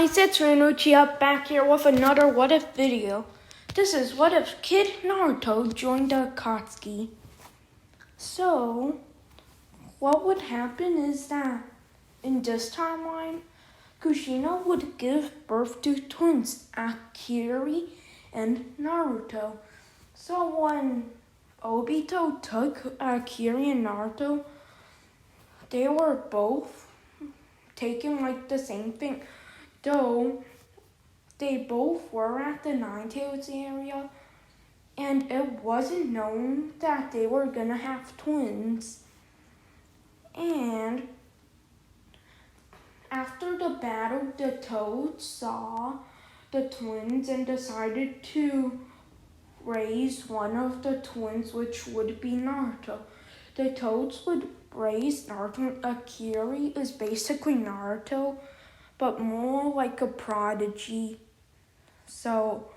guys, it's Renucci back here with another What If video. This is What If Kid Naruto joined the Akatsuki. So, what would happen is that in this timeline, Kushina would give birth to twins, Akiri and Naruto. So when Obito took Akiri and Naruto, they were both taking like the same thing. Though they both were at the Nine Tails area, and it wasn't known that they were gonna have twins. And after the battle, the Toads saw the twins and decided to raise one of the twins, which would be Naruto. The Toads would raise Naruto. Akiri is basically Naruto, but more like a prodigy. So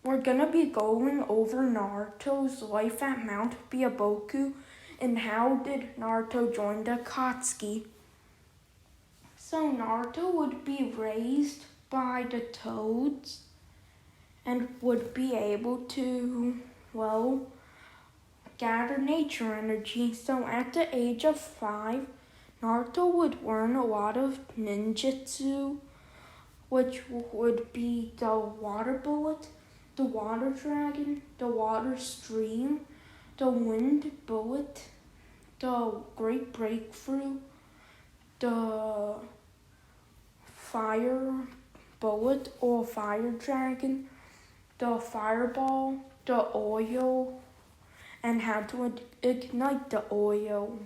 we're gonna be going over Naruto's life at Mount Byaboku and how did Naruto join the Akatsuki. So Naruto would be raised by the Toads and would be able to, gather nature energy. So at the age of 5, Naruto would learn a lot of ninjutsu, which would be the water bullet, the water dragon, the water stream, the wind bullet, the great breakthrough, the fire bullet or fire dragon, the fireball, the oil, and how to ignite the oil.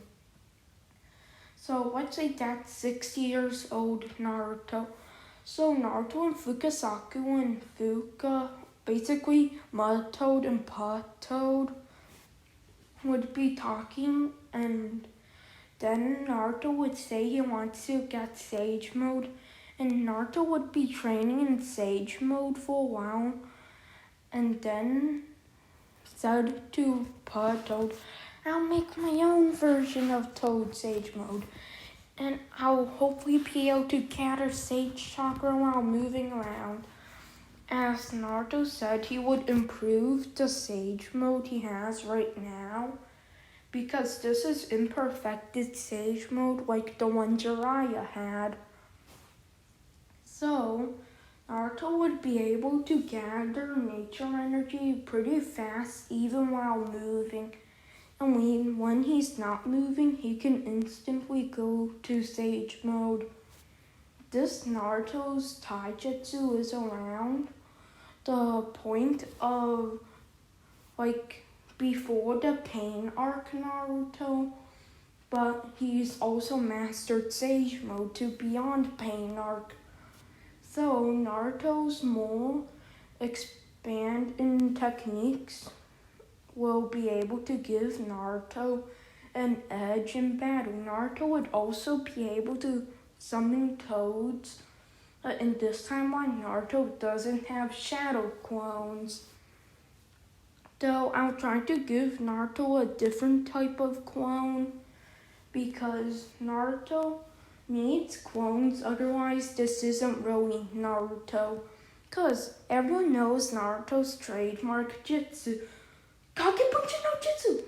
So let's say that's 6 years old Naruto. So Naruto and Fukasaku and Fuka, basically Mud Toad and Pot Toad, would be talking, and then Naruto would say he wants to get Sage Mode, and Naruto would be training in Sage Mode for a while, and then said to Pot Toad, I'll make my own version of Toad Sage Mode, and I'll hopefully be able to gather Sage Chakra while moving around. As Naruto said, he would improve the Sage Mode he has right now, because this is imperfected Sage Mode like the one Jiraiya had. So Naruto would be able to gather nature energy pretty fast even while moving. And when he's not moving, he can instantly go to Sage Mode. This Naruto's taijutsu is around the point of before the Pain arc Naruto, but he's also mastered Sage Mode to beyond Pain arc. So Naruto's more expand in techniques will be able to give Naruto an edge in battle. Naruto would also be able to summon toads. In this timeline, Naruto doesn't have shadow clones. Though I'll try to give Naruto a different type of clone, because Naruto needs clones, otherwise this isn't really Naruto. Because everyone knows Naruto's trademark jutsu, Kagebunshin no Jutsu.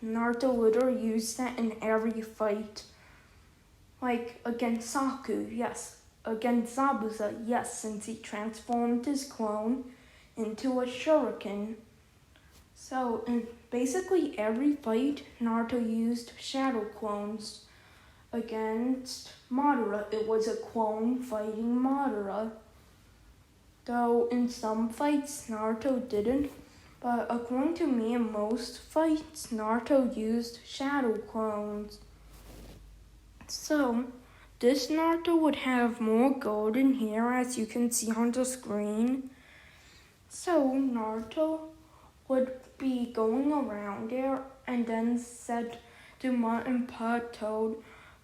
Naruto literally used that in every fight. Like against Saku, yes. Against Zabuza, yes, since he transformed his clone into a shuriken. So in basically every fight, Naruto used shadow clones. Against Madara, it was a clone fighting Madara. Though in some fights, Naruto didn't. But according to me, in most fights, Naruto used shadow clones. So, this Naruto would have more golden hair, as you can see on the screen. So, Naruto would be going around there and then said to Mud and Pot Toad,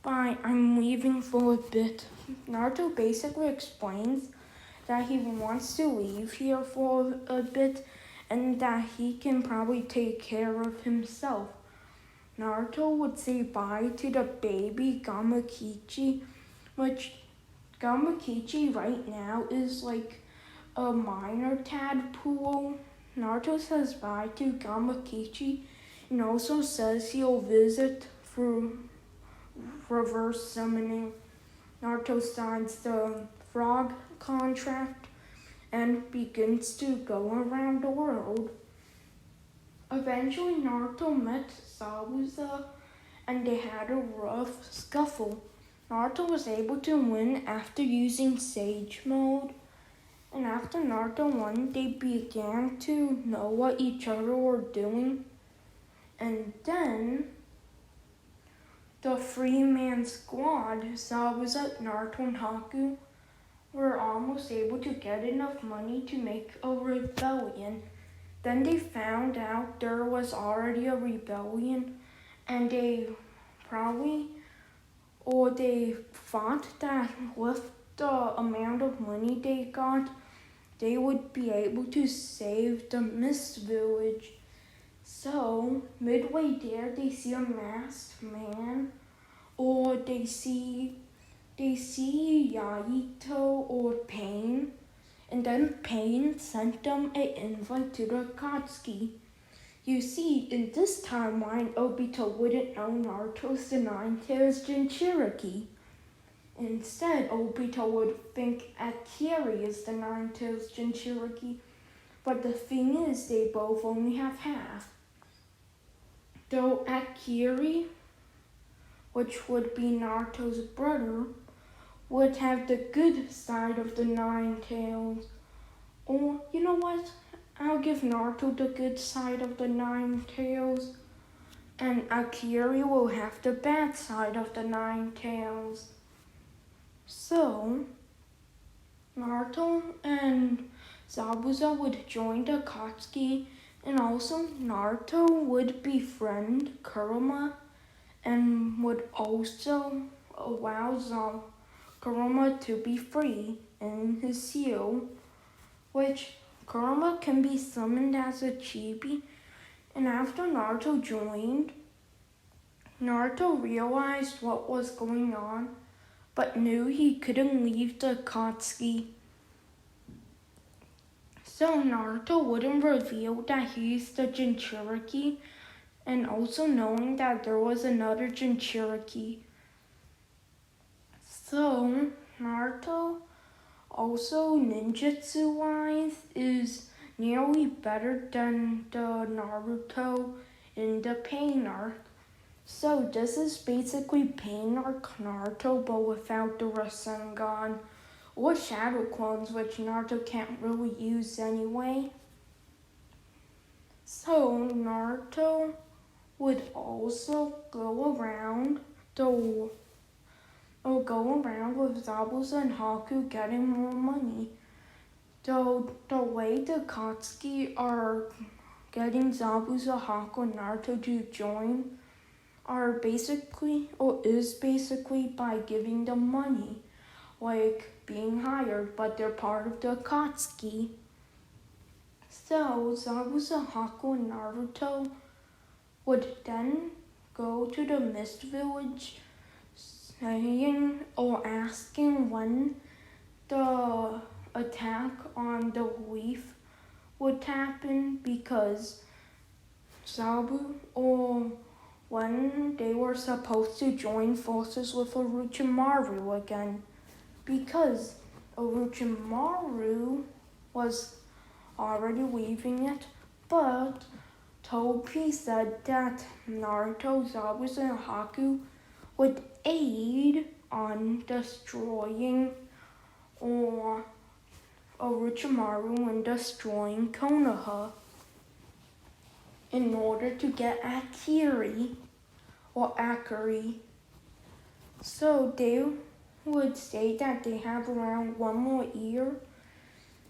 bye, I'm leaving for a bit. Naruto basically explains that he wants to leave here for a bit and that he can probably take care of himself. Naruto would say bye to the baby Gamakichi, which Gamakichi right now is like a minor tadpole. Naruto says bye to Gamakichi and also says he'll visit for reverse summoning. Naruto signs the frog contract and begins to go around the world. Eventually, Naruto met Zabuza and they had a rough scuffle. Naruto was able to win after using Sage Mode. And after Naruto won, they began to know what each other were doing. And then, the three-man squad, Zabuza, Naruto, and Haku, were almost able to get enough money to make a rebellion. Then they found out there was already a rebellion, and they thought that with the amount of money they got, they would be able to save the Mist Village. So, midway there, they see a masked man, or they see Yaito or Pain, and then Pain sent them an invite to the Akatsuki. You see, in this timeline, Obito wouldn't know Naruto's the Nine-Tails Jinchuriki. Instead, Obito would think Akiri is the Nine-Tails Jinchuriki. But the thing is, they both only have half. Though Akiri, which would be Naruto's brother, would have the good side of the Nine-Tails. Or, you know what? I'll give Naruto the good side of the Nine-Tails, and Akiri will have the bad side of the Nine-Tails. So, Naruto and Zabuza would join the Akatsuki, and also Naruto would befriend Kurama and would also allow Kurama to be free in his seal, which Kurama can be summoned as a chibi. And after Naruto joined, Naruto realized what was going on, but knew he couldn't leave the Akatsuki. So Naruto wouldn't reveal that he's the Jinchuriki, and also knowing that there was another Jinchuriki. So Naruto, also ninjutsu-wise, is nearly better than the Naruto in the Pain arc. So this is basically Pain arc Naruto, but without the Rasengan or Shadow Clones, which Naruto can't really use anyway. So Naruto would also go around with Zabuza and Haku getting more money. Though the way the Akatsuki are getting Zabuza, Haku, and Naruto to join is basically by giving them money, like being hired, but they're part of the Akatsuki. So Zabuza, Haku, and Naruto would then go to the Mist Village, asking when the attack on the reef would happen, because when they were supposed to join forces with Orochimaru again, because Orochimaru was already leaving it, but Tobi said that Naruto, Zabuza, and Haku would aid on destroying Orochimaru and destroying Konoha in order to get Akiri. So they would say that they have around 1 more year,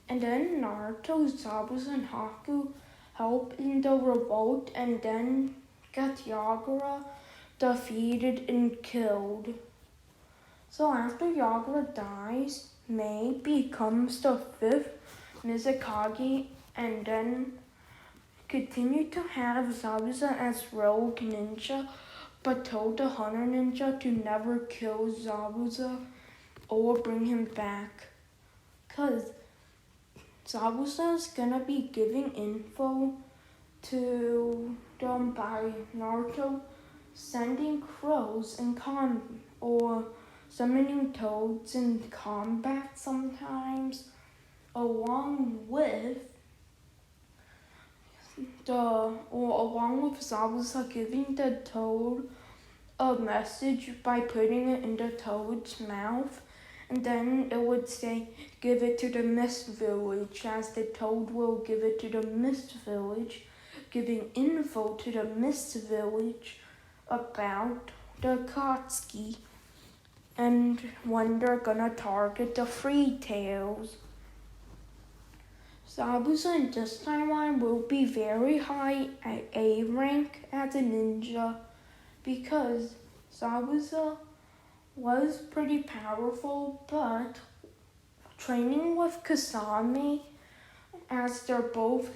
and then Naruto, Zabuza, and Haku help in the revolt and then get Yagura defeated and killed. So after Yagura dies, Mei becomes the 5th Mizukage, and then continue to have Zabuza as rogue ninja, but told the Hunter Ninja to never kill Zabuza. or bring him back. Cause Zabuza's gonna be giving info to them by Naruto sending crows in or summoning toads in combat sometimes, along with Zabuza giving the toad a message by putting it in the toad's mouth, and then it would say, give it to the Mist Village, as the toad will give it to the Mist Village, giving info to the Mist Village about the akatsuki and when they're gonna target the Free Tails. Zabuza in this timeline will be very high at A rank as a ninja because Zabuza was pretty powerful, but training with Kasame, as they're both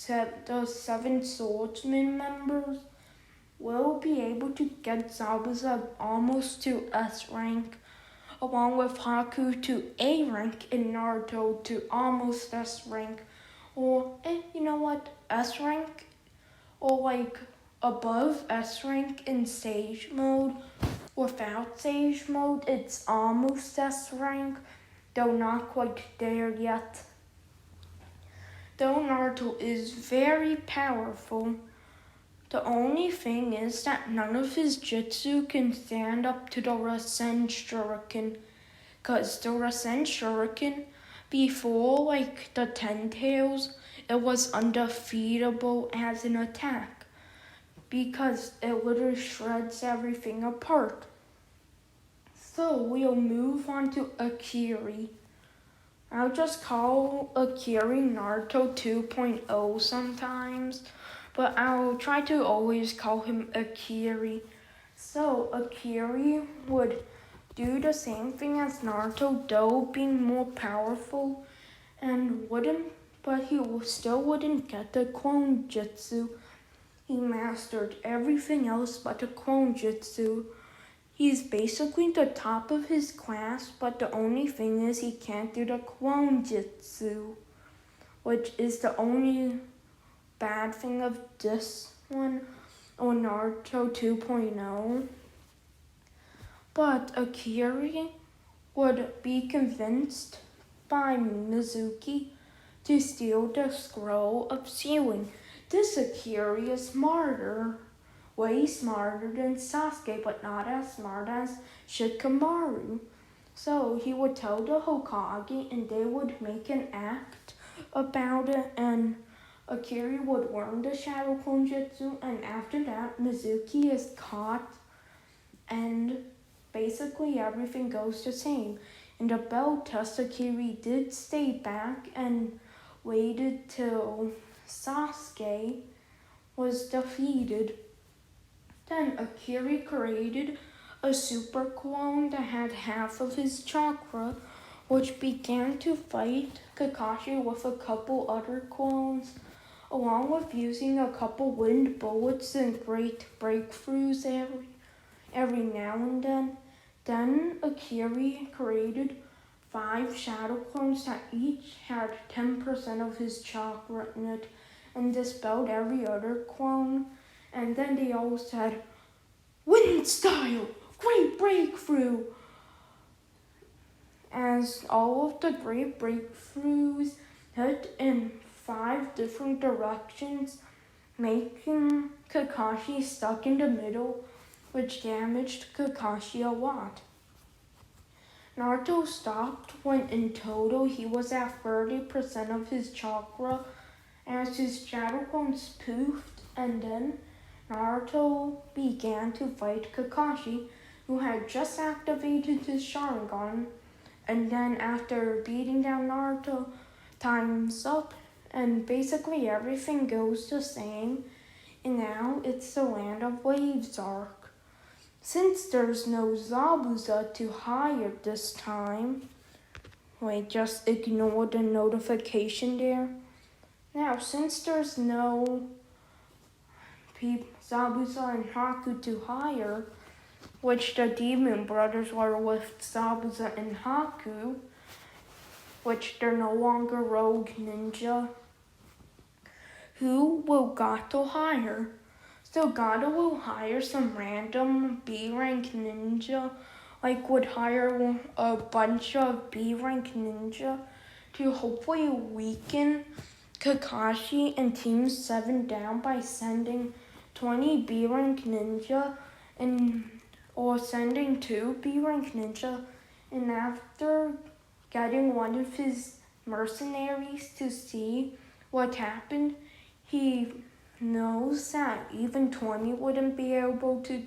the 7 swordsman members, will be able to get Zabuza almost to S rank, along with Haku to A rank and Naruto to almost S rank, or you know what, S rank, or like above S rank in Sage mode. Without Sage mode, it's almost S rank, though not quite there yet. Though Naruto is very powerful, the only thing is that none of his jutsu can stand up to the Rasen Shuriken, cause the Rasen Shuriken, before like the 10 Tails, it was undefeatable as an attack, because it literally shreds everything apart. So we'll move on to Akiri. I'll just call Akiri Naruto 2.0 sometimes, but I'll try to always call him Akiri. So Akiri would do the same thing as Naruto, though being more powerful, but he still wouldn't get the clone jutsu. He mastered everything else but the clone jutsu. He's basically the top of his class, but the only thing is he can't do the clone jutsu, which is the only bad thing of this one, or Naruto 2.0. But Akiri would be convinced by Mizuki to steal the scroll of sealing. This Akiri is smarter, way smarter than Sasuke, but not as smart as Shikamaru. So he would tell the Hokage and they would make an act about it, and Akiri would learn the Shadow Clone Jutsu, and after that Mizuki is caught and basically everything goes the same. In the bell test, Akiri did stay back and waited till Sasuke was defeated. Then Akiri created a super clone that had half of his chakra, which began to fight Kakashi with a couple other clones, along with using a couple wind bullets and great breakthroughs every now and then. Then Akiri created 5 shadow clones that each had 10% of his chakra in it, and dispelled every other clone. And then they all said, "Wind style, great breakthrough!" As all of the great breakthroughs hit in 5 different directions, making Kakashi stuck in the middle, which damaged Kakashi a lot. Naruto stopped when in total he was at 30% of his chakra as his shadow clones poofed, and then Naruto began to fight Kakashi, who had just activated his Sharingan, and then after beating down Naruto, time's up, and basically everything goes the same, and now it's the Land of Waves arc. Since there's no Zabuza to hire this time, wait, just ignore the notification there. Now, since there's no Zabuza and Haku to hire, which the Demon Brothers were with Zabuza and Haku, which they're no longer rogue ninja. Who will Gato hire? So Gato will hire some random B-rank ninja, like would hire a bunch of B-rank ninja to hopefully weaken Kakashi and Team 7 down by sending 20 B-rank ninja or sending 2 B-rank ninja, and after getting one of his mercenaries to see what happened, he knows that even 20 wouldn't be able to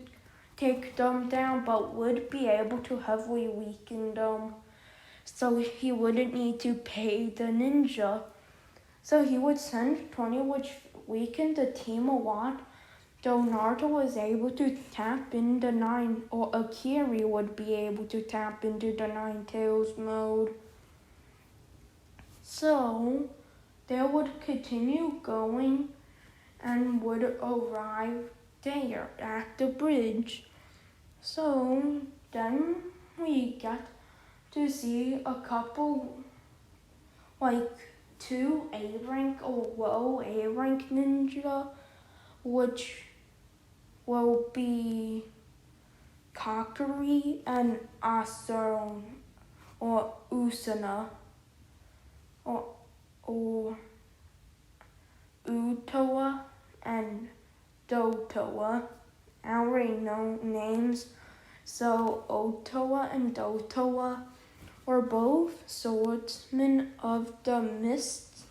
take them down, but would be able to heavily weaken them. So he wouldn't need to pay the ninja. So he would send 20, which weakened the team a lot. Though Naruto was able to tap into 9, or Akiri would be able to tap into the 9 Tails mode. So they would continue going and would arrive there at the bridge. So then we get to see a couple, like 2 A-rank or low A-rank ninja, which will be Kakuri and Asano, or Usana, or Utoa and Dotoa. I already know names. So Otoa and Dotoa were both swordsmen of the mist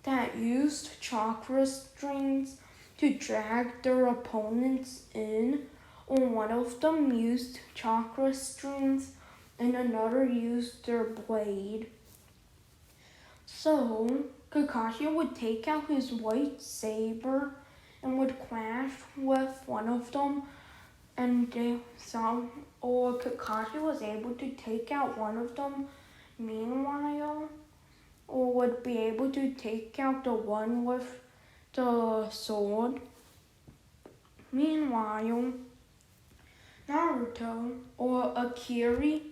that used chakra strings to drag their opponents in. One of them used chakra strings and another used their blade. So Kakashi would take out his white saber and would clash with one of them, and Kakashi was able to take out one of them. Meanwhile, or would be able to take out the one with the sword. Meanwhile, Naruto, or Akiri,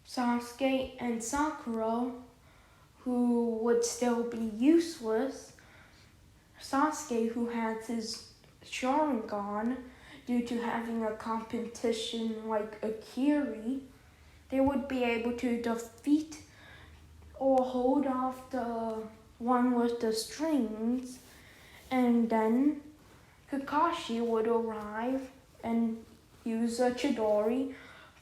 Sasuke, and Sakura, who would still be useless. Sasuke, who has his Sharingan due to having a competition like Akiri, they would be able to defeat or hold off the one with the strings, and then Kakashi would arrive and use a Chidori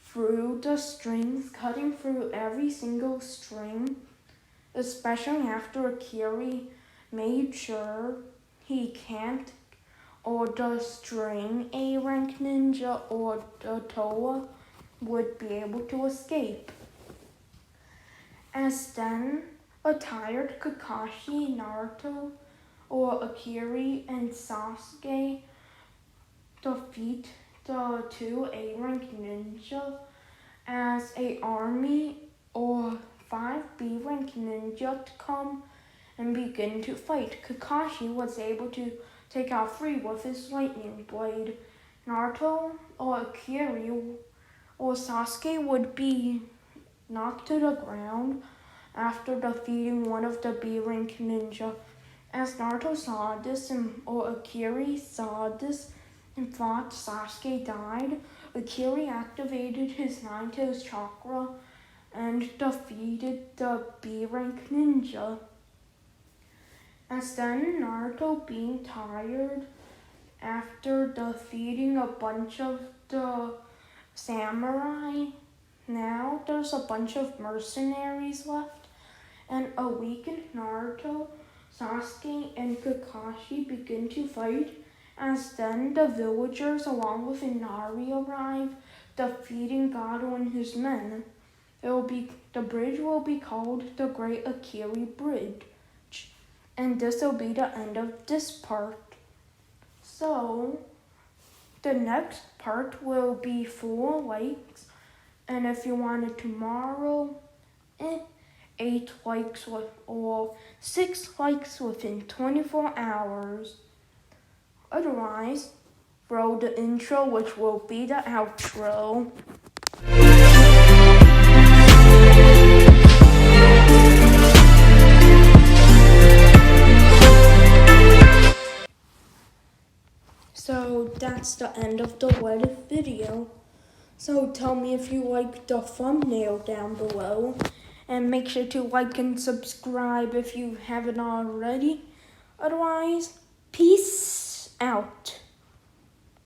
through the strings, cutting through every single string, especially after Akiri made sure he can't, or the string A-rank ninja or the Toa would be able to escape. As then, a tired Kakashi, Naruto, or Akiri and Sasuke defeat the 2 A-rank ninja, as a army or 5 B-rank ninja to come and begin to fight. Kakashi was able to take out 3 with his lightning blade. Naruto or Akiri or Sasuke would be knocked to the ground after defeating one of the B-rank ninja. As Naruto saw this or Akiri saw this and thought Sasuke died, Akiri activated his 9 Tails chakra and defeated the B-rank ninja. As then Naruto, being tired after defeating a bunch of the samurai, now there's a bunch of mercenaries left, and a weakened Naruto, Sasuke, and Kakashi begin to fight. As then the villagers along with Inari arrive, defeating Gato and his men. The bridge will be called the Great Akiri Bridge, and this will be the end of this part. So the next part will be 4 likes, and if you want it tomorrow, 8 likes or 6 likes within 24 hours. Otherwise, roll the intro, which will be the outro. So that's the end of the Reddit video. So tell me if you like the thumbnail down below. And make sure to like and subscribe if you haven't already. Otherwise, peace out.